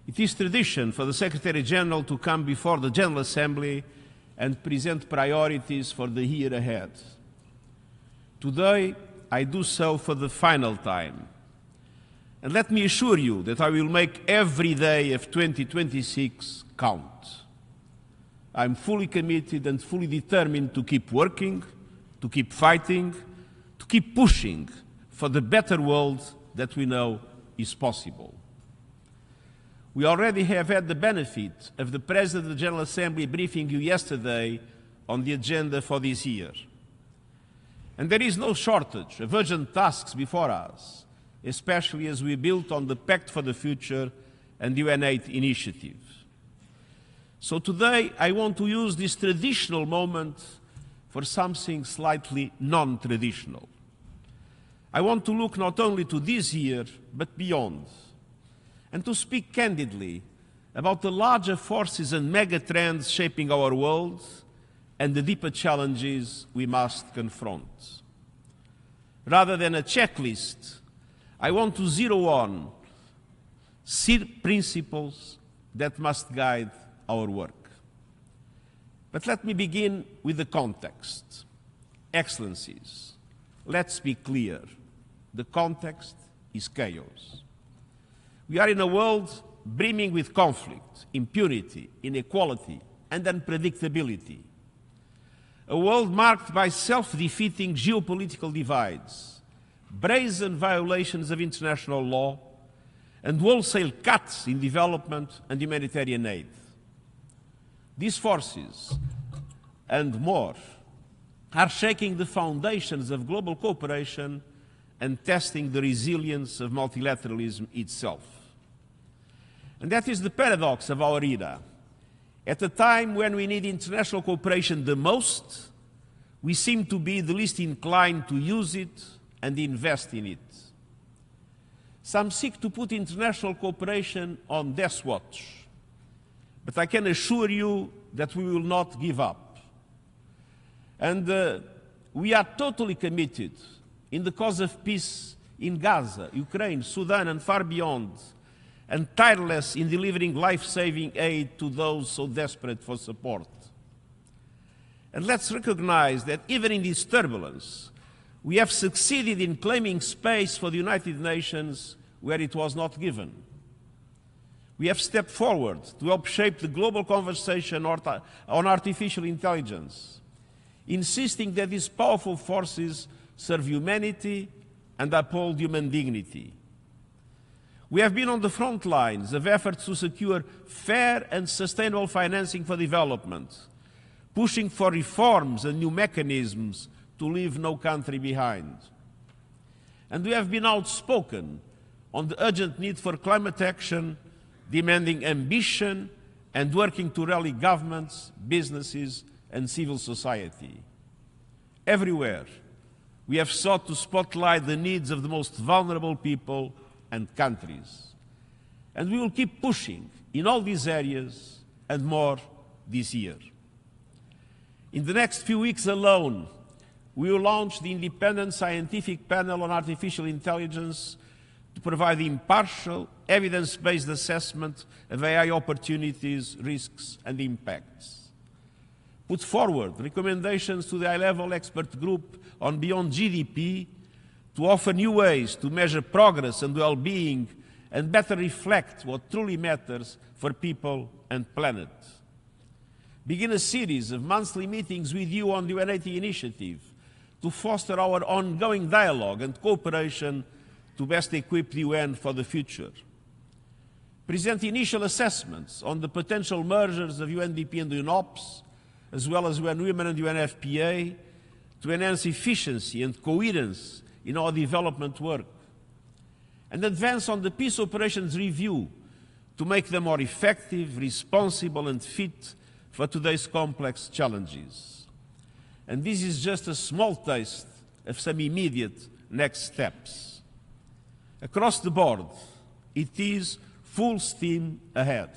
It is tradition for the Secretary-General to come before the General Assembly and present priorities for the year ahead. Today, I do so for the final time. And let me assure you that I will make every day of 2026 count. I'm fully committed and fully determined to keep working, to keep fighting, to keep pushing for the better world that we know is possible. We already have had the benefit of the President of the General Assembly briefing you yesterday on the agenda for this year. And there is no shortage of urgent tasks before us, especially as we build on the Pact for the Future and UN8 initiative. So today I want to use this traditional moment for something slightly non-traditional. I want to look not only to this year, but beyond, and to speak candidly about the larger forces and mega-trends shaping our world and the deeper challenges we must confront. Rather than a checklist, I want to zero on principles that must guide our work. But let me begin with the context. Excellencies, let's be clear. The context is chaos. We are in a world brimming with conflict, impunity, inequality, and unpredictability. A world marked by self-defeating geopolitical divides, brazen violations of international law, and wholesale cuts in development and humanitarian aid. These forces, and more, are shaking the foundations of global cooperation and testing the resilience of multilateralism itself. And that is the paradox of our era. At a time when we need international cooperation the most, we seem to be the least inclined to use it and invest in it. Some seek to put international cooperation on death watch, but I can assure you that we will not give up. And we are totally committed in the cause of peace in Gaza, Ukraine, Sudan, and far beyond, and tireless in delivering life-saving aid to those so desperate for support. And let's recognize that even in this turbulence, we have succeeded in claiming space for the United Nations where it was not given. We have stepped forward to help shape the global conversation on artificial intelligence, insisting that these powerful forces serve humanity and uphold human dignity. We have been on the front lines of efforts to secure fair and sustainable financing for development, pushing for reforms and new mechanisms to leave no country behind. And we have been outspoken on the urgent need for climate action, demanding ambition and working to rally governments, businesses, and civil society. Everywhere, we have sought to spotlight the needs of the most vulnerable people and countries. And we will keep pushing in all these areas and more this year. In the next few weeks alone, we will launch the Independent Scientific Panel on Artificial Intelligence to provide impartial, evidence-based assessment of AI opportunities, risks, and impacts. Put forward recommendations to the high-level expert group on Beyond GDP to offer new ways to measure progress and well-being and better reflect what truly matters for people and planet. Begin a series of monthly meetings with you on the UN8 initiative to foster our ongoing dialogue and cooperation to best equip the UN for the future. Present initial assessments on the potential mergers of UNDP and UNOPS, as well as UN Women and UNFPA, to enhance efficiency and coherence in our development work. And advance on the peace operations review to make them more effective, responsible, and fit for today's complex challenges. And this is just a small taste of some immediate next steps. Across the board, it is full steam ahead.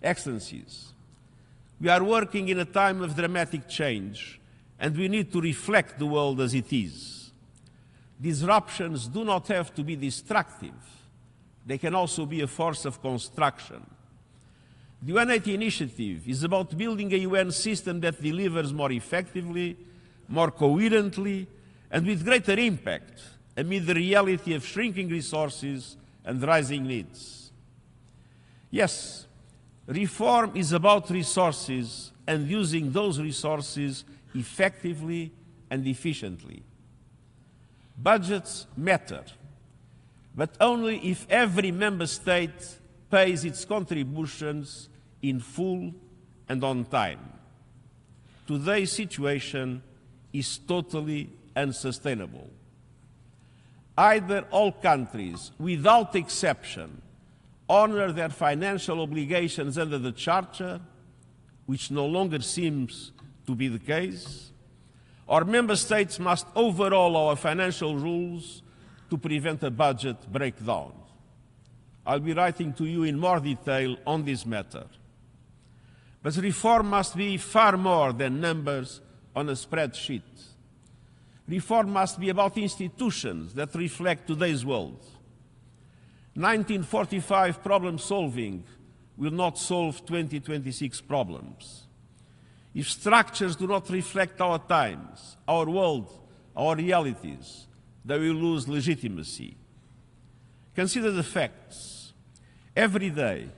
Excellencies, we are working in a time of dramatic change, and we need to reflect the world as it is. Disruptions do not have to be destructive. they can also be a force of construction. The UN80 initiative is about building a UN system that delivers more effectively, more coherently, and with greater impact amid the reality of shrinking resources and rising needs. Yes, reform is about resources and using those resources effectively and efficiently. Budgets matter, but only if every member state pays its contributions in full and on time. Today's situation is totally unsustainable. Either all countries, without exception, honor their financial obligations under the Charter, which no longer seems to be the case, or member states must overhaul our financial rules to prevent a budget breakdown. I'll be writing to you in more detail on this matter. But reform must be far more than numbers on a spreadsheet. Reform must be about institutions that reflect today's world. 1945 problem solving will not solve 2026 problems. If structures do not reflect our times, our world, our realities, they will lose legitimacy. Consider the facts. Every day,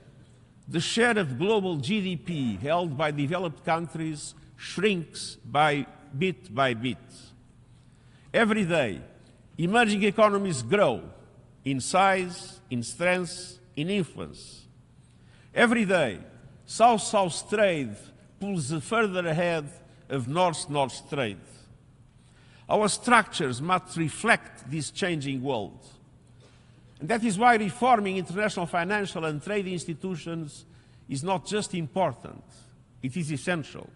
the share of global GDP held by developed countries shrinks by bit. Every day, emerging economies grow in size, in strength, in influence. Every day, South-South trade pulls further ahead of North-North trade. Our structures must reflect this changing world. And that is why reforming international financial and trade institutions is not just important, it is essential.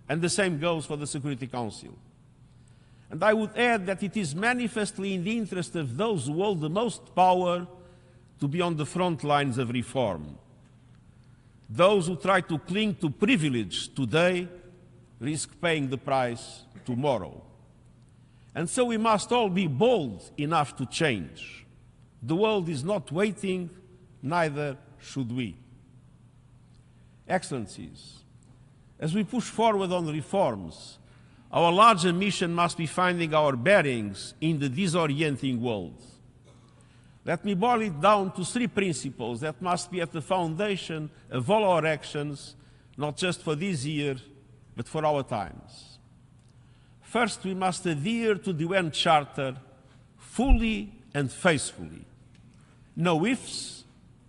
And the same goes for the Security Council. And I would add that it is manifestly in the interest of those who hold the most power to be on the front lines of reform. Those who try to cling to privilege today risk paying the price tomorrow. And so we must all be bold enough to change. The world is not waiting, neither should we. Excellencies, as we push forward on reforms, our larger mission must be finding our bearings in the disorienting world. Let me boil it down to three principles that must be at the foundation of all our actions, not just for this year, but for our times. First, we must adhere to the UN Charter fully and faithfully. No ifs,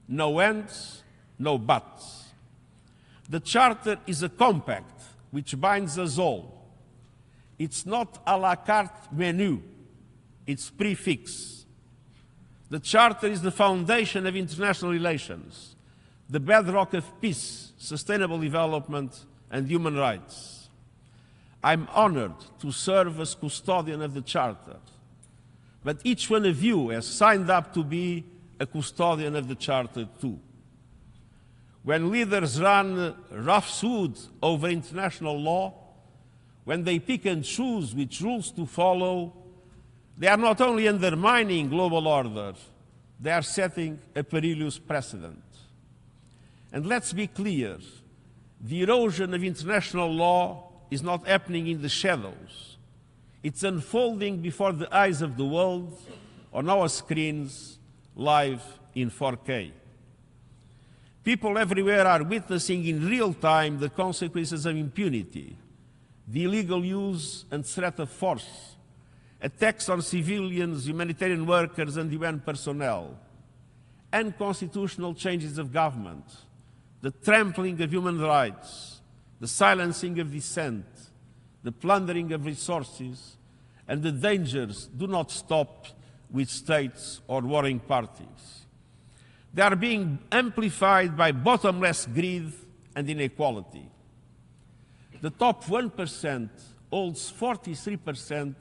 no ands, no buts. The Charter is a compact which binds us all. It's not a la carte menu, it's prefix. The Charter is the foundation of international relations, the bedrock of peace, sustainable development, and human rights. I'm honored to serve as custodian of the Charter, but each one of you has signed up to be a custodian of the Charter too. When leaders run roughshod over international law, when they pick and choose which rules to follow, they are not only undermining global order, they are setting a perilous precedent. And let's be clear, the erosion of international law is not happening in the shadows. It's unfolding before the eyes of the world, on our screens, live in 4K. People everywhere are witnessing in real time the consequences of impunity, the illegal use and threat of force, attacks on civilians, humanitarian workers and UN personnel, unconstitutional changes of government, the trampling of human rights, the silencing of dissent, the plundering of resources, and the dangers do not stop with states or warring parties. They are being amplified by bottomless greed and inequality. The top 1% holds 43%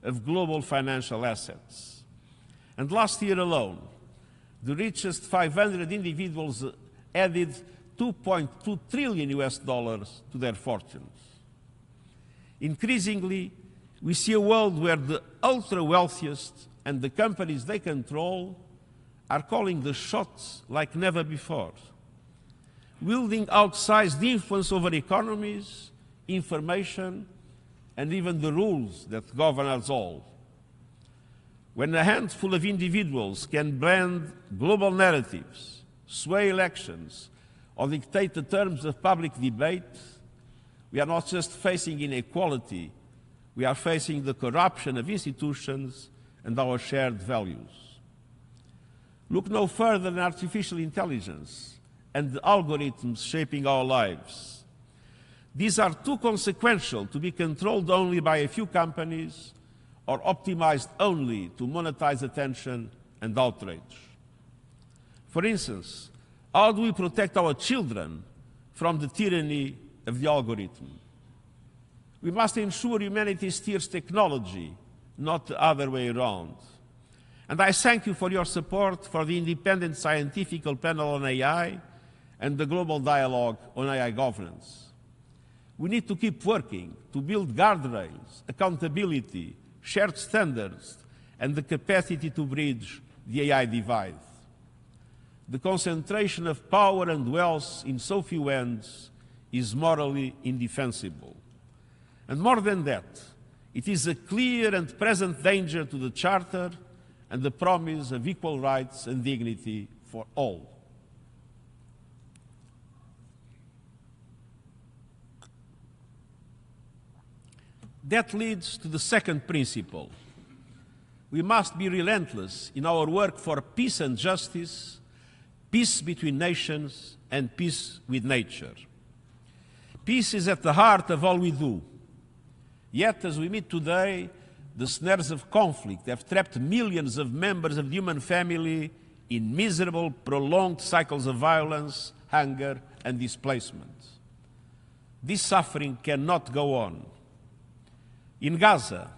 of global financial assets. And last year alone, the richest 500 individuals added $2.2 trillion to their fortunes. Increasingly, we see a world where the ultra-wealthiest and the companies they control are calling the shots like never before, wielding outsized influence over economies, information, and even the rules that govern us all. When a handful of individuals can blend global narratives, sway elections, or dictate the terms of public debate, we are not just facing inequality, we are facing the corruption of institutions and our shared values. Look no further than artificial intelligence and the algorithms shaping our lives. These are too consequential to be controlled only by a few companies or optimized only to monetize attention and outrage. For instance, how do we protect our children from the tyranny of the algorithm? We must ensure humanity steers technology, not the other way around. And I thank you for your support for the Independent Scientific Panel on AI and the Global Dialogue on AI Governance. We need to keep working to build guardrails, accountability, shared standards, and the capacity to bridge the AI divide. The concentration of power and wealth in so few hands is morally indefensible. And more than that, it is a clear and present danger to the Charter and the promise of equal rights and dignity for all. That leads to the second principle. We must be relentless in our work for peace and justice, peace between nations, and peace with nature. Peace is at the heart of all we do. Yet, as we meet today, the snares of conflict have trapped millions of members of the human family in miserable, prolonged cycles of violence, hunger, and displacement. This suffering cannot go on. In Gaza,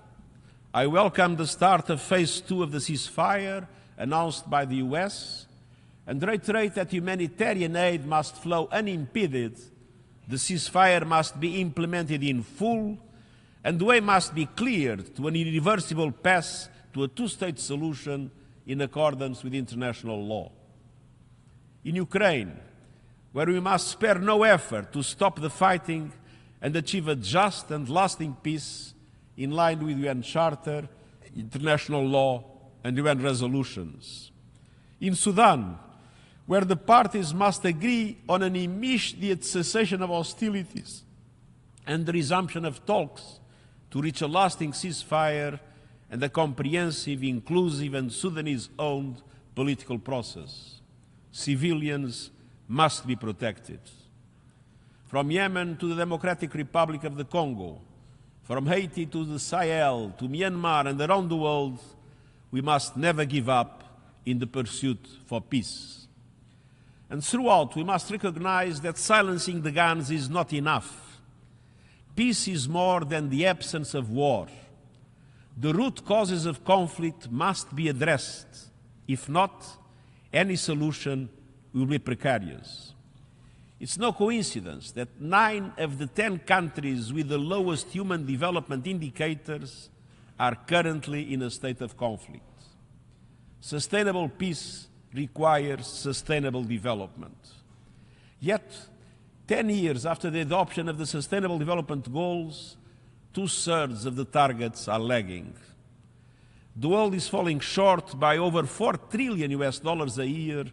I welcome the start of phase 2 of the ceasefire announced by the US and reiterate that humanitarian aid must flow unimpeded, the ceasefire must be implemented in full, and the way must be cleared to an irreversible path to a two-state solution in accordance with international law. In Ukraine, where we must spare no effort to stop the fighting and achieve a just and lasting peace in line with UN Charter, international law, and UN resolutions. In Sudan, where the parties must agree on an immediate cessation of hostilities and the resumption of talks to reach a lasting ceasefire and a comprehensive, inclusive, and Sudanese-owned political process. Civilians must be protected. From Yemen to the Democratic Republic of the Congo, from Haiti to the Sahel, to Myanmar and around the world, we must never give up in the pursuit for peace. And throughout, we must recognize that silencing the guns is not enough. Peace is more than the absence of war. The root causes of conflict must be addressed. If not, any solution will be precarious. It's no coincidence that 9 of the 10 countries with the lowest human development indicators are currently in a state of conflict. Sustainable peace requires sustainable development. Yet, 10 years after the adoption of the Sustainable Development Goals, 2/3 of the targets are lagging. The world is falling short by over $4 trillion a year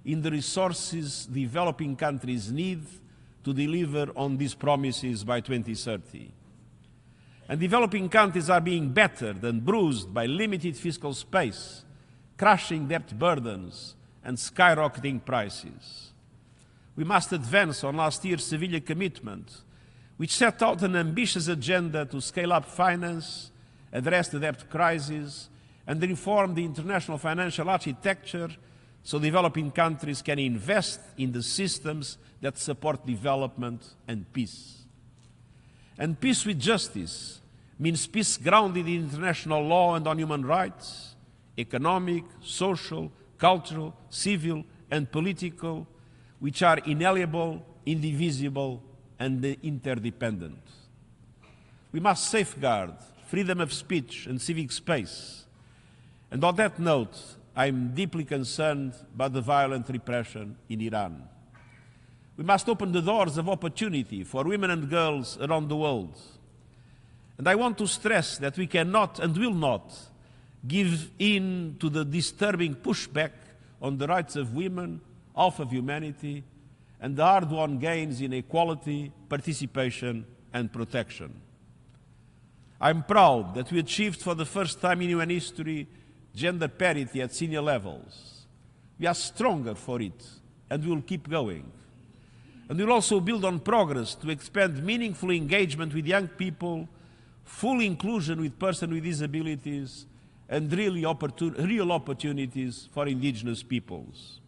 in the resources developing countries need to deliver on these promises by 2030. And developing countries are being battered and bruised by limited fiscal space, crushing debt burdens, and skyrocketing prices. We must advance on last year's Seville commitment, which set out an ambitious agenda to scale up finance, address the debt crisis, and reform the international financial architecture so developing countries can invest in the systems that support development and peace. And peace with justice means peace grounded in international law and on human rights, economic, social, cultural, civil, and political, which are inalienable, indivisible, and interdependent. We must safeguard freedom of speech and civic space. And on that note, I am deeply concerned by the violent repression in Iran. We must open the doors of opportunity for women and girls around the world. And I want to stress that we cannot and will not give in to the disturbing pushback on the rights of women, half of humanity, and the hard-won gains in equality, participation, and protection. I'm proud that we achieved for the first time in UN history gender parity at senior levels. We are stronger for it, and we will keep going. And we will also build on progress to expand meaningful engagement with young people, full inclusion with persons with disabilities, and real opportunities for indigenous peoples.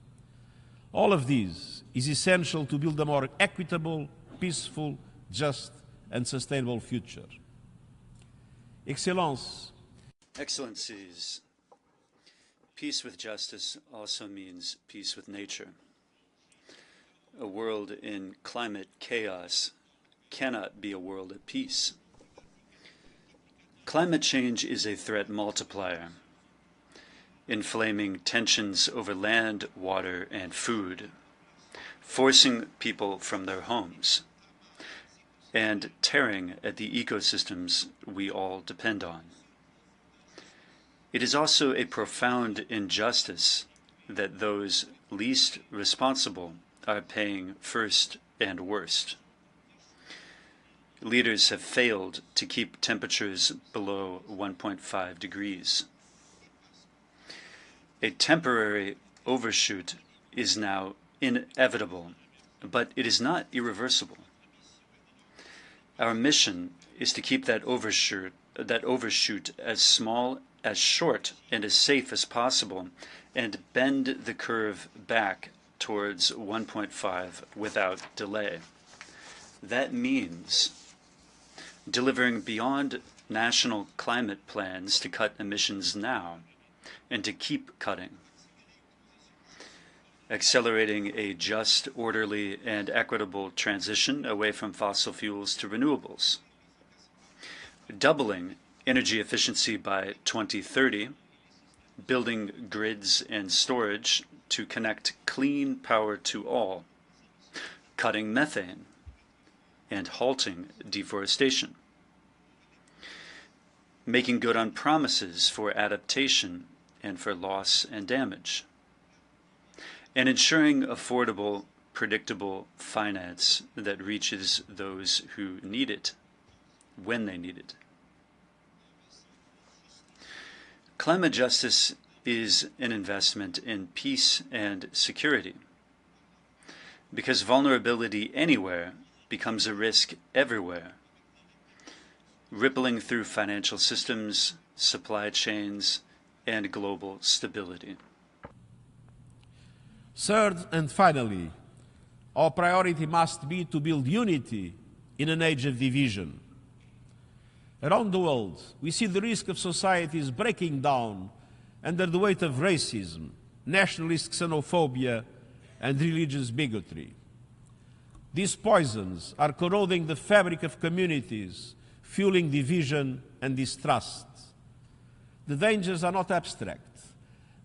All of this is essential to build a more equitable, peaceful, just, and sustainable future. Excellencies, peace with justice also means peace with nature. A world in climate chaos cannot be a world at peace. Climate change is a threat multiplier, inflaming tensions over land, water, and food, forcing people from their homes, and tearing at the ecosystems we all depend on. It is also a profound injustice that those least responsible are paying first and worst. Leaders have failed to keep temperatures below 1.5 degrees. A temporary overshoot is now inevitable, but it is not irreversible. Our mission is to keep that overshoot as small, as short, and as safe as possible, and bend the curve back towards 1.5 without delay. That means delivering beyond national climate plans to cut emissions now and to keep cutting. Accelerating a just, orderly, and equitable transition away from fossil fuels to renewables. Doubling energy efficiency by 2030, building grids and storage to connect clean power to all, cutting methane, and halting deforestation. Making good on promises for adaptation and for loss and damage. And ensuring affordable, predictable finance that reaches those who need it, when they need it. Climate justice is an investment in peace and security, because vulnerability anywhere becomes a risk everywhere, rippling through financial systems, supply chains, and global stability. Third and finally, our priority must be to build unity in an age of division. Around the world, we see the risk of societies breaking down under the weight of racism, nationalist xenophobia, and religious bigotry. These poisons are corroding the fabric of communities, fueling division and distrust. The dangers are not abstract.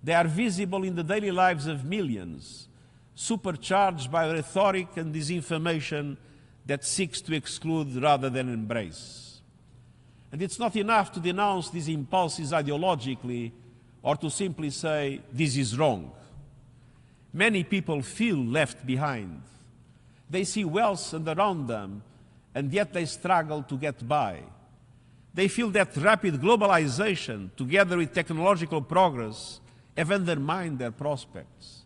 They are visible in the daily lives of millions, supercharged by rhetoric and disinformation that seeks to exclude rather than embrace. And it's not enough to denounce these impulses ideologically or to simply say, this is wrong. Many people feel left behind. They see wealth around them, and yet they struggle to get by. They feel that rapid globalization, together with technological progress, have undermined their prospects.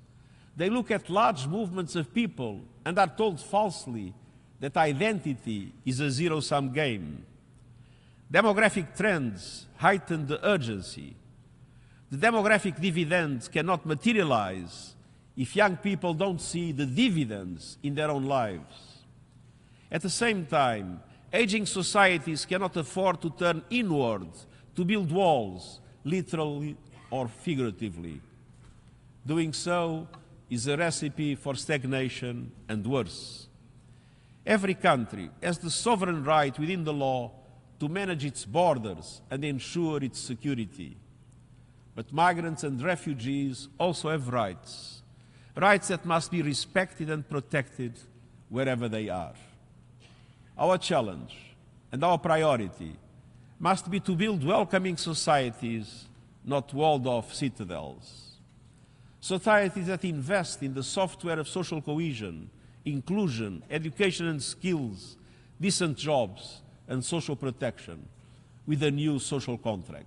They look at large movements of people and are told falsely that identity is a zero-sum game. Demographic trends heighten the urgency. The demographic dividends cannot materialize if young people don't see the dividends in their own lives. At the same time, aging societies cannot afford to turn inward to build walls, literally or figuratively. Doing so is a recipe for stagnation and worse. Every country has the sovereign right within the law to manage its borders and ensure its security. But migrants and refugees also have rights, rights that must be respected and protected wherever they are. Our challenge and our priority must be to build welcoming societies, not walled-off citadels. Societies that invest in the software of social cohesion, inclusion, education and skills, decent jobs and social protection, with a new social contract.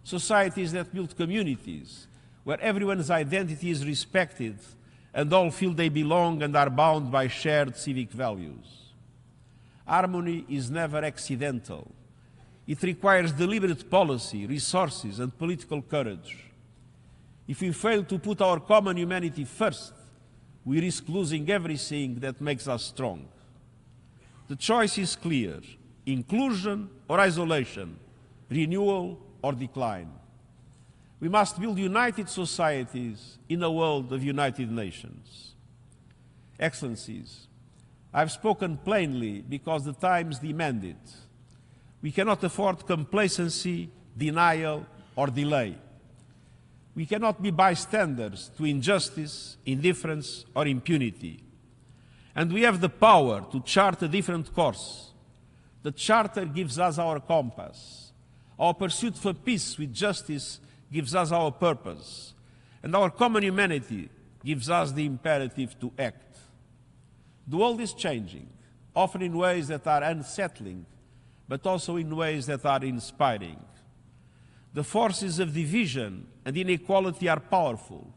Societies that build communities where everyone's identity is respected and all feel they belong and are bound by shared civic values. Harmony is never accidental. It requires deliberate policy, resources, and political courage. If we fail to put our common humanity first, we risk losing everything that makes us strong. The choice is clear: inclusion or isolation, renewal or decline. We must build united societies in a world of united nations. Excellencies, I've spoken plainly because the times demand it. We cannot afford complacency, denial, or delay. We cannot be bystanders to injustice, indifference, or impunity. And we have the power to chart a different course. The Charter gives us our compass. Our pursuit for peace with justice gives us our purpose. And our common humanity gives us the imperative to act. The world is changing, often in ways that are unsettling, but also in ways that are inspiring. The forces of division and inequality are powerful,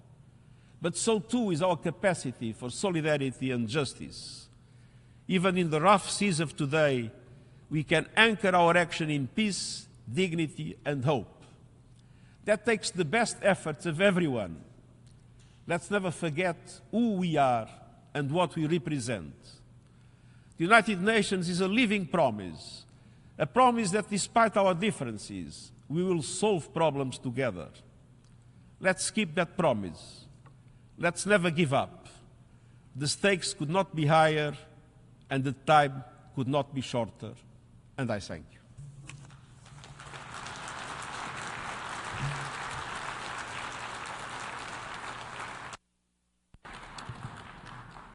but so too is our capacity for solidarity and justice. Even in the rough seas of today, we can anchor our action in peace, dignity, and hope. That takes the best efforts of everyone. Let's never forget who we are and what we represent. The United Nations is a living promise, a promise that despite our differences, we will solve problems together. Let's keep that promise. Let's never give up. The stakes could not be higher and the time could not be shorter. And I thank you.